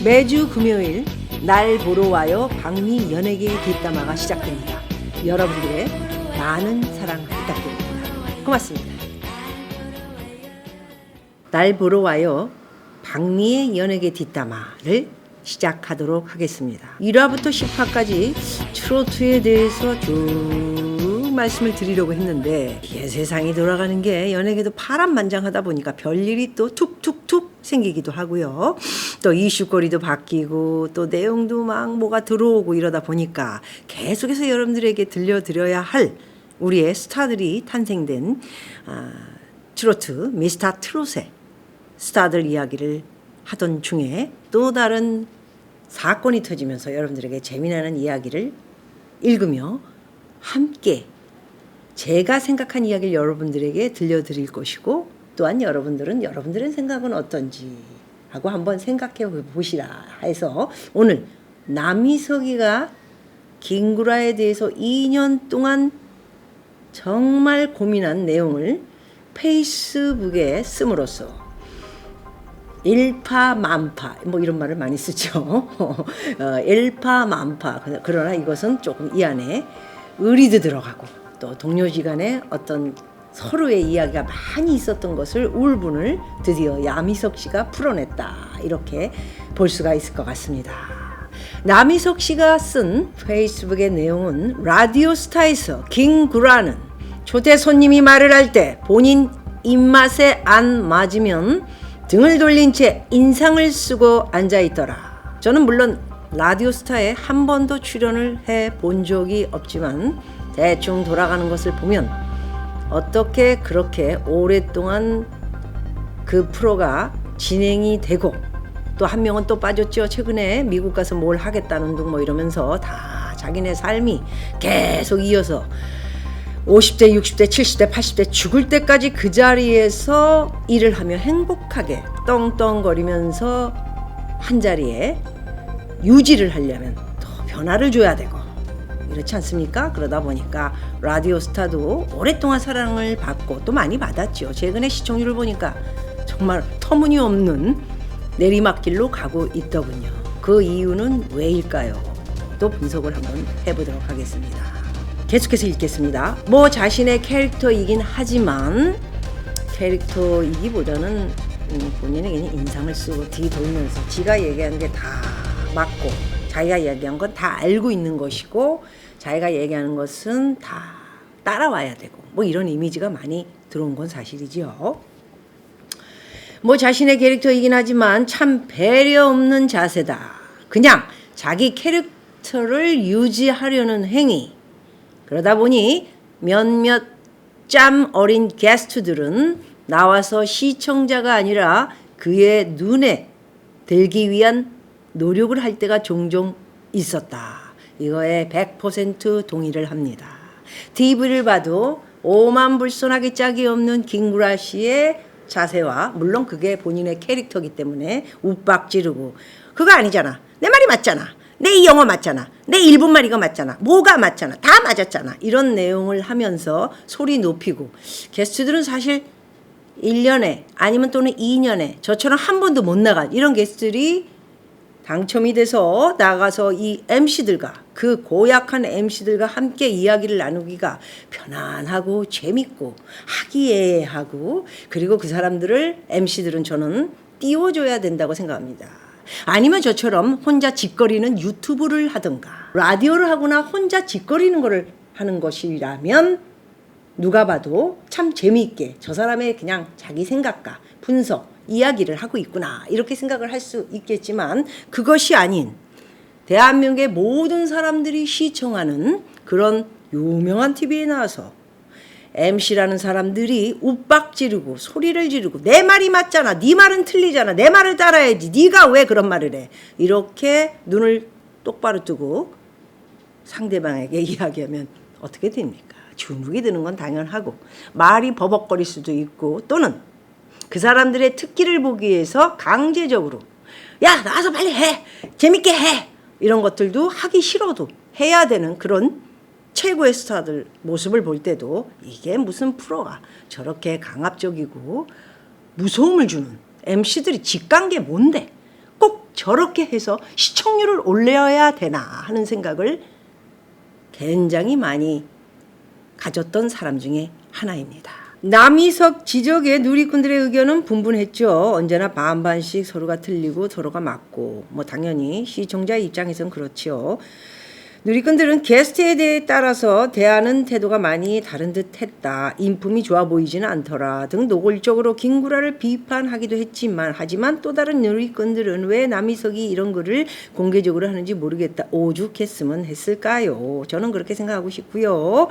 매주 금요일 날 보러 와요 박미 연예계 뒷담화가 시작됩니다. 여러분들의 많은 사랑 부탁드립니다. 고맙습니다. 날 보러 와요 박미의 연예계 뒷담화를 시작하도록 하겠습니다. 1화부터 10화까지 트로트에 대해서 쭉 말씀을 드리려고 했는데 이게 세상이 돌아가는 게 연예계도 파란만장하다 보니까 별일이 또 툭툭툭 생기기도 하고요. 또 이슈거리도 바뀌고 또 내용도 막 뭐가 들어오고 이러다 보니까 계속해서 여러분들에게 들려드려야 할 우리의 스타들이 탄생된 트로트 미스터 트롯의 스타들 이야기를 하던 중에 또 다른 사건이 터지면서 여러분들에게 재미나는 이야기를 읽으며 함께 제가 생각한 이야기를 여러분들에게 들려드릴 것이고 또한 여러분들은 여러분들의 생각은 어떤지 하고 한번 생각해 보시라 해서 오늘 남희석이가 김구라에 대해서 2년 동안 정말 고민한 내용을 페이스북에 씀으로써 일파만파 뭐 이런 말을 많이 쓰죠. 일파만파. 그러나 이것은 조금 이 안에 의리도 들어가고 또 동료지간에 어떤 서로의 이야기가 많이 있었던 것을 울분을 드디어 남희석 씨가 풀어냈다 이렇게 볼 수가 있을 것 같습니다. 남희석 씨가 쓴 페이스북의 내용은 라디오스타에서 김구라는 초대 손님이 말을 할 때 본인 입맛에 안 맞으면 등을 돌린 채 인상을 쓰고 앉아있더라. 저는 물론 라디오스타에 한 번도 출연을 해본 적이 없지만 대충 돌아가는 것을 보면 어떻게 그렇게 오랫동안 그 프로가 진행이 되고 또 한 명은 또 빠졌죠. 최근에 미국 가서 뭘 하겠다는 둥 뭐 이러면서 다 자기네 삶이 계속 이어서 50대, 60대, 70대, 80대 죽을 때까지 그 자리에서 일을 하며 행복하게 떵떵거리면서 한 자리에 유지를 하려면 또 변화를 줘야 되고 그렇지 않습니까? 그러다 보니까 라디오 스타도 오랫동안 사랑을 받고 또 많이 받았죠. 최근에 시청률을 보니까 정말 터무니없는 내리막길로 가고 있더군요. 그 이유는 왜일까요? 또 분석을 한번 해보도록 하겠습니다. 계속해서 읽겠습니다. 뭐 자신의 캐릭터이긴 하지만 캐릭터이기보다는 본인에게 인상을 쓰고 뒤돌면서 지가 얘기하는 게 다 맞고 자기가 얘기한 건 다 알고 있는 것이고 자기가 얘기하는 것은 다 따라와야 되고 뭐 이런 이미지가 많이 들어온 건 사실이지요. 뭐 자신의 캐릭터이긴 하지만 참 배려 없는 자세다. 그냥 자기 캐릭터를 유지하려는 행위. 그러다 보니 몇몇 짬 어린 게스트들은 나와서 시청자가 아니라 그의 눈에 들기 위한 노력을 할 때가 종종 있었다. 이거에 100% 동의를 합니다. TV를 봐도 오만불손하게 짝이 없는 김구라 씨의 자세와 물론 그게 본인의 캐릭터이기 때문에 욱박 지르고 그거 아니잖아. 내 말이 맞잖아. 내 이 영어 맞잖아. 내 일본말 이거 맞잖아. 뭐가 맞잖아. 다 맞았잖아. 이런 내용을 하면서 소리 높이고 게스트들은 사실 1년에 아니면 또는 2년에 저처럼 한 번도 못 나간 이런 게스트들이 당첨이 돼서 나가서 이 MC들과 그 고약한 MC들과 함께 이야기를 나누기가 편안하고 재밌고 화기애애하고 그리고 그 사람들을 MC들은 저는 띄워줘야 된다고 생각합니다. 아니면 저처럼 혼자 짓거리는 유튜브를 하든가 라디오를 하거나 혼자 짓거리는 거를 하는 것이라면 누가 봐도 참 재미있게 저 사람의 그냥 자기 생각과 분석, 이야기를 하고 있구나 이렇게 생각을 할 수 있겠지만 그것이 아닌 대한민국의 모든 사람들이 시청하는 그런 유명한 TV에 나와서 MC라는 사람들이 욱박 지르고 소리를 지르고 내 말이 맞잖아. 네 말은 틀리잖아. 내 말을 따라야지. 네가 왜 그런 말을 해. 이렇게 눈을 똑바로 뜨고 상대방에게 이야기하면 어떻게 됩니까? 주눅이 드는 건 당연하고 말이 버벅거릴 수도 있고 또는 그 사람들의 특기를 보기 위해서 강제적으로 야 나와서 빨리 해. 재밌게 해. 이런 것들도 하기 싫어도 해야 되는 그런 최고의 스타들 모습을 볼 때도 이게 무슨 프로가 저렇게 강압적이고 무서움을 주는 MC들이 직관계 뭔데 꼭 저렇게 해서 시청률을 올려야 되나 하는 생각을 굉장히 많이 가졌던 사람 중에 하나입니다. 남이석 지적에 누리꾼들의 의견은 분분했죠. 언제나 반반씩 서로가 틀리고 서로가 맞고 뭐 당연히 시청자 입장에선 그렇죠. 누리꾼들은 게스트에 대해 따라서 대하는 태도가 많이 다른 듯 했다. 인품이 좋아 보이지는 않더라 등 노골적으로 김구라를 비판하기도 했지만 하지만 또 다른 누리꾼들은 왜 남이석이 이런 글을 공개적으로 하는지 모르겠다. 오죽했으면 했을까요? 저는 그렇게 생각하고 싶고요.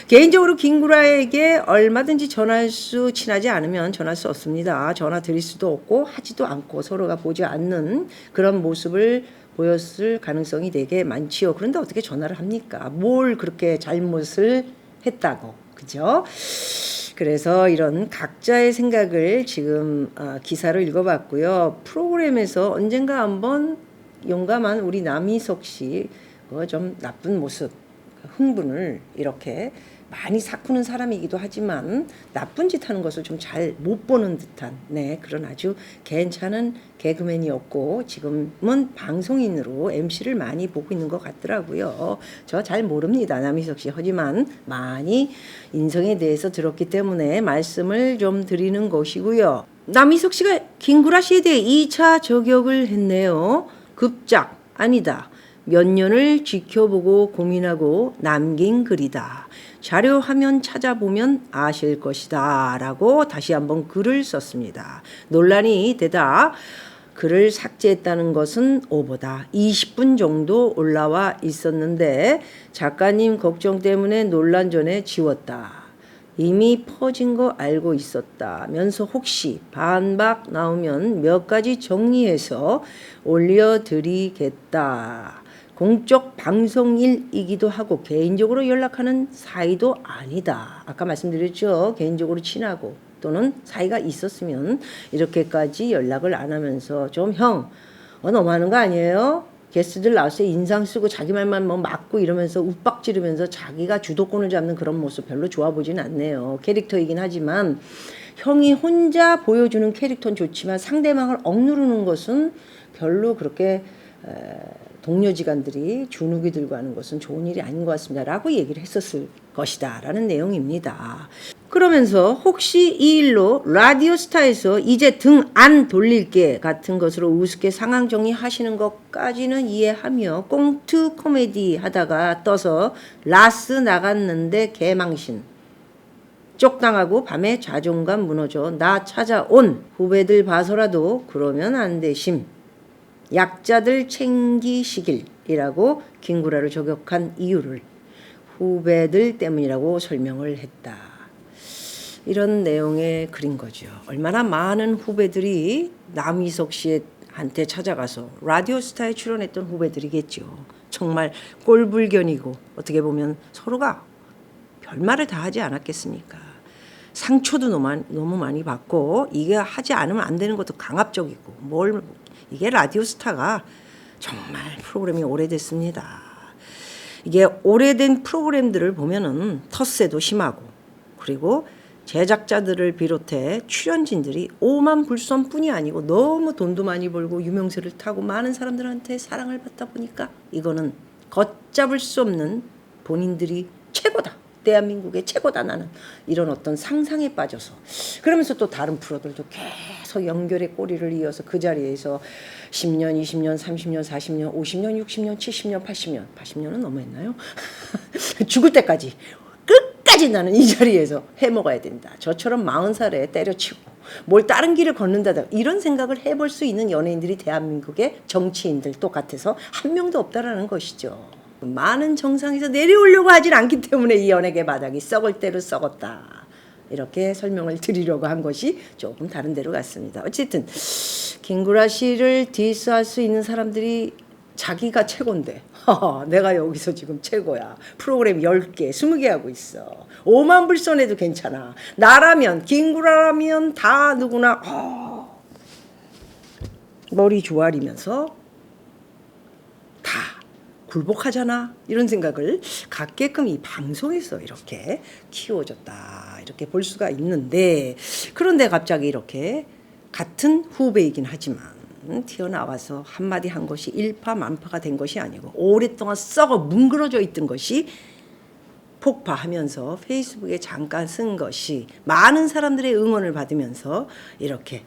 개인적으로 김구라에게 얼마든지 친하지 않으면 전할 수 없습니다. 전화 드릴 수도 없고 하지도 않고 서로가 보지 않는 그런 모습을 보였을 가능성이 되게 많지요. 그런데 어떻게 전화를 합니까? 뭘 그렇게 잘못을 했다고, 그죠? 그래서 이런 각자의 생각을 지금 기사를 읽어봤고요. 프로그램에서 언젠가 한번 용감한 우리 남희석 씨 좀 나쁜 모습, 흥분을 이렇게 많이 사쿠는 사람이기도 하지만 나쁜 짓 하는 것을 좀 잘 못 보는 듯한 그런 아주 괜찮은 개그맨이었고 지금은 방송인으로 MC를 많이 보고 있는 것 같더라고요. 저 잘 모릅니다. 남희석 씨. 하지만 많이 인성에 대해서 들었기 때문에 말씀을 좀 드리는 것이고요. 남희석 씨가 김구라 씨에 대해 2차 저격을 했네요. 급작 아니다. 몇 년을 지켜보고 고민하고 남긴 글이다. 자료 화면 찾아보면 아실 것이다 라고 다시 한번 글을 썼습니다. 논란이 되다 글을 삭제했다는 것은 오보다. 20분 정도 올라와 있었는데 작가님 걱정 때문에 논란 전에 지웠다. 이미 퍼진 거 알고 있었다면서 혹시 반박 나오면 몇 가지 정리해서 올려드리겠다. 공적 방송일이기도 하고 개인적으로 연락하는 사이도 아니다. 아까 말씀드렸죠. 개인적으로 친하고 또는 사이가 있었으면 이렇게까지 연락을 안 하면서 좀 너무하는 거 아니에요? 게스트들 나와서 인상 쓰고 자기 말만 맞고 이러면서 윽박지르면서 자기가 주도권을 잡는 그런 모습 별로 좋아 보진 않네요. 캐릭터이긴 하지만 형이 혼자 보여주는 캐릭터는 좋지만 상대방을 억누르는 것은 별로 그렇게 동료지간들이 주눅이 들고 하는 것은 좋은 일이 아닌 것 같습니다. 라고 얘기를 했었을 것이다. 라는 내용입니다. 그러면서 혹시 이 일로 라디오스타에서 이제 등 안 돌릴게 같은 것으로 우습게 상황 정리하시는 것까지는 이해하며 꽁트 코미디 하다가 떠서 라스 나갔는데 개망신. 쪽당하고 밤에 자존감 무너져 나 찾아온 후배들 봐서라도 그러면 안 되심. 약자들 챙기시길이라고 김구라를 저격한 이유를 후배들 때문이라고 설명을 했다. 이런 내용의 글인 거죠. 얼마나 많은 후배들이 남희석 씨한테 찾아가서 라디오스타에 출연했던 후배들이겠죠. 정말 꼴불견이고 어떻게 보면 서로가 별말을 다 하지 않았겠습니까? 상처도 너무 많이 받고 이게 하지 않으면 안 되는 것도 강압적이고 이게 라디오스타가 정말 프로그램이 오래됐습니다. 이게 오래된 프로그램들을 보면은 텃세도 심하고 그리고 제작자들을 비롯해 출연진들이 오만불선뿐이 아니고 너무 돈도 많이 벌고 유명세를 타고 많은 사람들한테 사랑을 받다 보니까 이거는 걷잡을 수 없는 본인들이 최고다. 대한민국의 최고다 나는 이런 어떤 상상에 빠져서 그러면서 또 다른 프로들도 계속 연결의 꼬리를 이어서 그 자리에서 10년, 20년, 30년, 40년, 50년, 60년, 70년, 80년은 너무했나요? 죽을 때까지 끝까지 나는 이 자리에서 해먹어야 된다. 저처럼 40살에 때려치고 뭘 다른 길을 걷는다 이런 생각을 해볼 수 있는 연예인들이 대한민국의 정치인들 똑같아서 한 명도 없다라는 것이죠. 많은 정상에서 내려오려고 하진 않기 때문에 이 연예계 바닥이 썩을 대로 썩었다. 이렇게 설명을 드리려고 한 것이 조금 다른 데로 갔습니다. 어쨌든 김구라 씨를 디스할 수 있는 사람들이 자기가 최고인데 내가 여기서 지금 최고야. 프로그램 10개, 20개 하고 있어. 5만 불선해도 괜찮아. 나라면 김구라라면 다 누구나 머리 조아리면서 다 굴복하잖아 이런 생각을 갖게끔 이 방송에서 이렇게 키워졌다 이렇게 볼 수가 있는데 그런데 갑자기 이렇게 같은 후배이긴 하지만 튀어나와서 한마디 한 것이 일파만파가 된 것이 아니고 오랫동안 썩어 뭉그러져 있던 것이 폭파하면서 페이스북에 잠깐 쓴 것이 많은 사람들의 응원을 받으면서 이렇게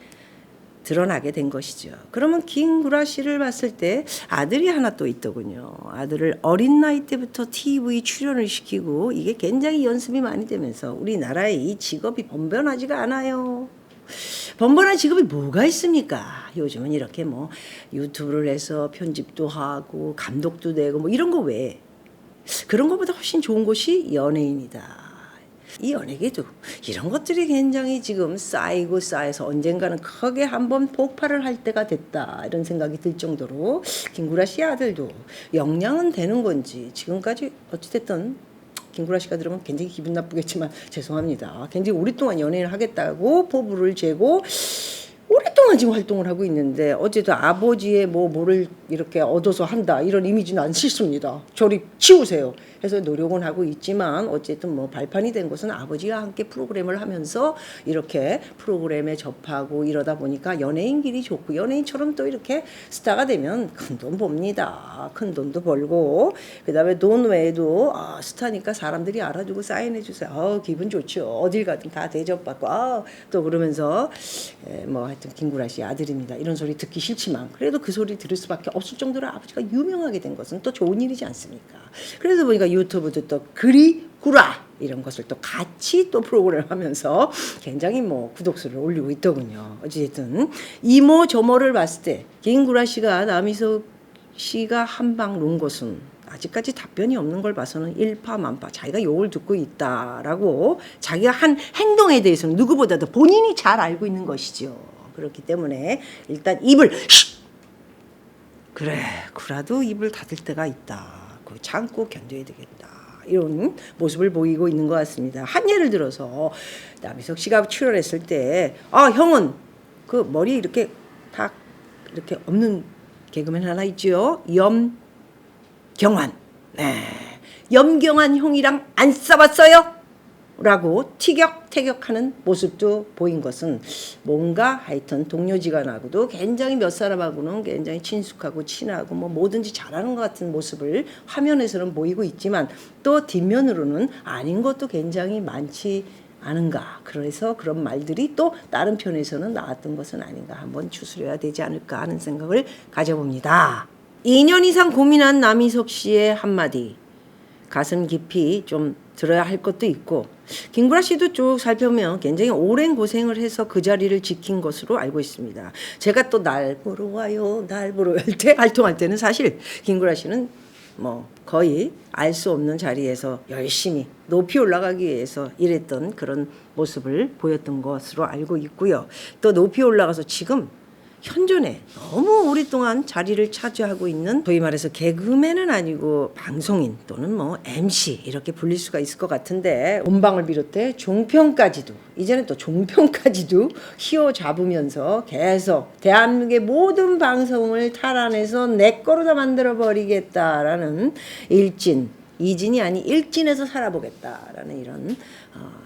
드러나게 된 것이죠. 그러면 김구라 씨를 봤을 때 아들이 하나 또 있더군요. 아들을 어린 나이 때부터 TV 출연을 시키고 이게 굉장히 연습이 많이 되면서 우리나라의 이 직업이 번번하지가 않아요. 번번한 직업이 뭐가 있습니까? 요즘은 이렇게 뭐 유튜브를 해서 편집도 하고 감독도 되고 뭐 이런 거 왜? 그런 것보다 훨씬 좋은 것이 연예인이다. 이 연예계도 이런 것들이 굉장히 지금 쌓이고 쌓여서 언젠가는 크게 한번 폭발을 할 때가 됐다 이런 생각이 들 정도로 김구라 씨 아들도 역량은 되는 건지 지금까지 어찌됐든 김구라 씨가 들으면 굉장히 기분 나쁘겠지만 죄송합니다. 굉장히 오랫동안 연예인을 하겠다고 포부를 재고 오랫동안 지금 활동을 하고 있는데 어쨌든 아버지의 뭐를 이렇게 얻어서 한다 이런 이미지는 안 싫습니다. 저리 치우세요. 해서 노력은 하고 있지만 어쨌든 뭐 발판이 된 것은 아버지와 함께 프로그램을 하면서 이렇게 프로그램에 접하고 이러다 보니까 연예인 길이 좋고 연예인처럼 또 이렇게 스타가 되면 큰 돈 법니다. 큰 돈도 벌고 그다음에 돈 외에도 스타니까 사람들이 알아주고 사인해 주세요. 기분 좋죠. 어딜 가든 다 대접받고 또 그러면서 뭐 하여튼 김구라 씨 아들입니다. 이런 소리 듣기 싫지만 그래도 그 소리 들을 수밖에 없을 정도로 아버지가 유명하게 된 것은 또 좋은 일이지 않습니까? 그래서 보니까 유튜브도 또 그리구라 이런 것을 또 같이 또 프로그램 하면서 굉장히 뭐 구독수를 올리고 있더군요. 어쨌든 이모 저모를 봤을 때 김구라 씨가 남희석 씨가 한 방 놓은 것은 아직까지 답변이 없는 걸 봐서는 일파만파 자기가 욕을 듣고 있다라고 자기가 한 행동에 대해서는 누구보다도 본인이 잘 알고 있는 것이죠. 그렇기 때문에 일단 입을 그래 구라도 입을 닫을 때가 있다. 그거 참고 견뎌야 되겠다. 이런 모습을 보이고 있는 것 같습니다. 한 예를 들어서 남희석 씨가 출연했을 때 형은 그 머리 이렇게 다 이렇게 없는 개그맨 하나 있죠. 염경환. 네. 염경환 형이랑 안 싸웠어요? 라고 티격태격하는 모습도 보인 것은 뭔가 하여튼 동료지간하고도 굉장히 몇 사람하고는 굉장히 친숙하고 친하고 뭐 뭐든지 잘하는 것 같은 모습을 화면에서는 보이고 있지만 또 뒷면으로는 아닌 것도 굉장히 많지 않은가. 그래서 그런 말들이 또 다른 편에서는 나왔던 것은 아닌가. 한번 추스려야 되지 않을까 하는 생각을 가져봅니다. 2년 이상 고민한 남희석 씨의 한마디. 가슴 깊이 좀 들어야 할 것도 있고 김구라 씨도 쭉 살펴보면 굉장히 오랜 고생을 해서 그 자리를 지킨 것으로 알고 있습니다. 제가 또 날 보러 와요 날 보러 올 때 활동할 때는 사실 김구라 씨는 뭐 거의 알 수 없는 자리에서 열심히 높이 올라가기 위해서 일했던 그런 모습을 보였던 것으로 알고 있고요. 또 높이 올라가서 지금 현존에 너무 오랫동안 자리를 차지하고 있는 소위 말해서 개그맨은 아니고 방송인 또는 뭐 MC 이렇게 불릴 수가 있을 것 같은데 본방을 비롯해 종편까지도 이제는 또 종편까지도 휘어잡으면서 계속 대한민국의 모든 방송을 탈환해서 내 거로 다 만들어버리겠다라는 일진 이진이 아닌 일진에서 살아보겠다라는 이런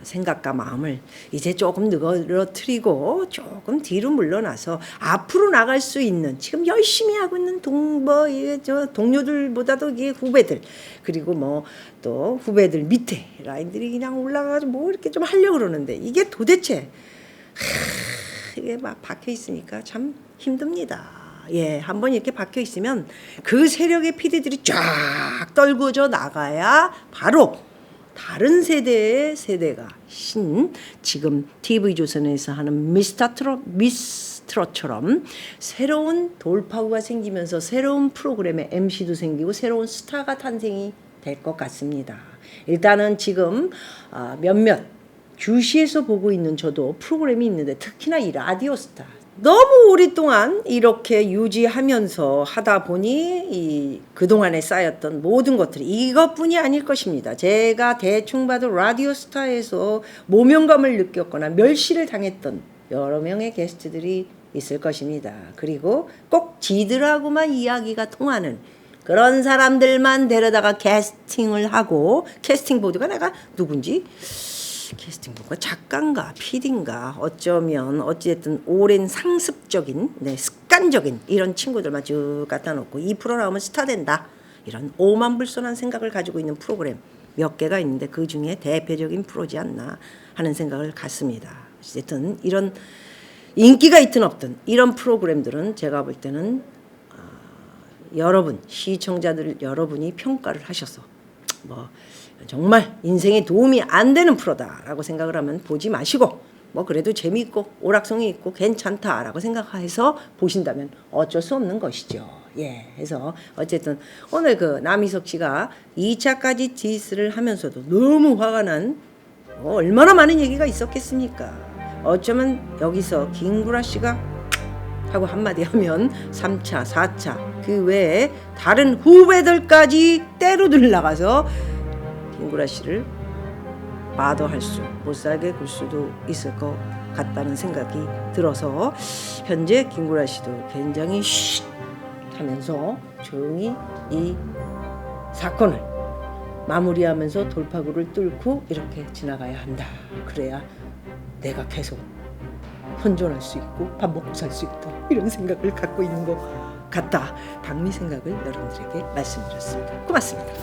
생각과 마음을 이제 조금 늘어뜨리고 조금 뒤로 물러나서 앞으로 나갈 수 있는 지금 열심히 하고 있는 동료들보다도 이게 후배들 그리고 뭐 또 후배들 밑에 라인들이 그냥 올라가가지고 뭐 이렇게 좀 하려고 그러는데 이게 도대체 이게 막 박혀 있으니까 참 힘듭니다. 예, 한번 이렇게 박혀 있으면 그 세력의 피디들이 쫙 떨궈져 나가야 바로 다른 세대의 세대가 지금 TV조선에서 하는 미스트롯처럼 새로운 돌파구가 생기면서 새로운 프로그램의 MC도 생기고 새로운 스타가 탄생이 될 것 같습니다. 일단은 지금 몇몇 주시에서 보고 있는 저도 프로그램이 있는데 특히나 이 라디오 스타 너무 오랫동안 이렇게 유지하면서 하다 보니 이 그동안에 쌓였던 모든 것들이 이것뿐이 아닐 것입니다. 제가 대충 봐도 라디오 스타에서 모명감을 느꼈거나 멸시를 당했던 여러 명의 게스트들이 있을 것입니다. 그리고 꼭 지들하고만 이야기가 통하는 그런 사람들만 데려다가 캐스팅을 하고 캐스팅 보드가 내가 누군지 캐스팅부가 작가인가 PD인가 어쩌면 어찌됐든 오랜 상습적인 습관적인 이런 친구들만 쭉 갖다 놓고 이 프로 나오면 스타 된다 이런 오만불손한 생각을 가지고 있는 프로그램 몇 개가 있는데 그 중에 대표적인 프로지 않나 하는 생각을 갖습니다. 어쨌든 이런 인기가 있든 없든 이런 프로그램들은 제가 볼 때는 여러분 시청자들 여러분이 평가를 하셔서 뭐 정말 인생에 도움이 안 되는 프로다라고 생각을 하면 보지 마시고 뭐 그래도 재미있고 오락성이 있고 괜찮다라고 생각해서 보신다면 어쩔 수 없는 것이죠. 예, 그래서 어쨌든 오늘 그 남희석 씨가 2차까지 디스를 하면서도 너무 화가 난 얼마나 많은 얘기가 있었겠습니까? 어쩌면 여기서 김구라 씨가 하고 한마디 하면 3차, 4차 그 외에 다른 후배들까지 때로들 나가서 김구라 씨를 마도할 수, 못 살게 굴 수도 있을 것 같다는 생각이 들어서 현재 김구라 씨도 굉장히 쉿 하면서 조용히 이 사건을 마무리하면서 돌파구를 뚫고 이렇게 지나가야 한다. 그래야 내가 계속 현존할 수 있고 밥 먹고 살 수 있다. 이런 생각을 갖고 있는 것 같다. 당리 생각을 여러분들에게 말씀드렸습니다. 고맙습니다.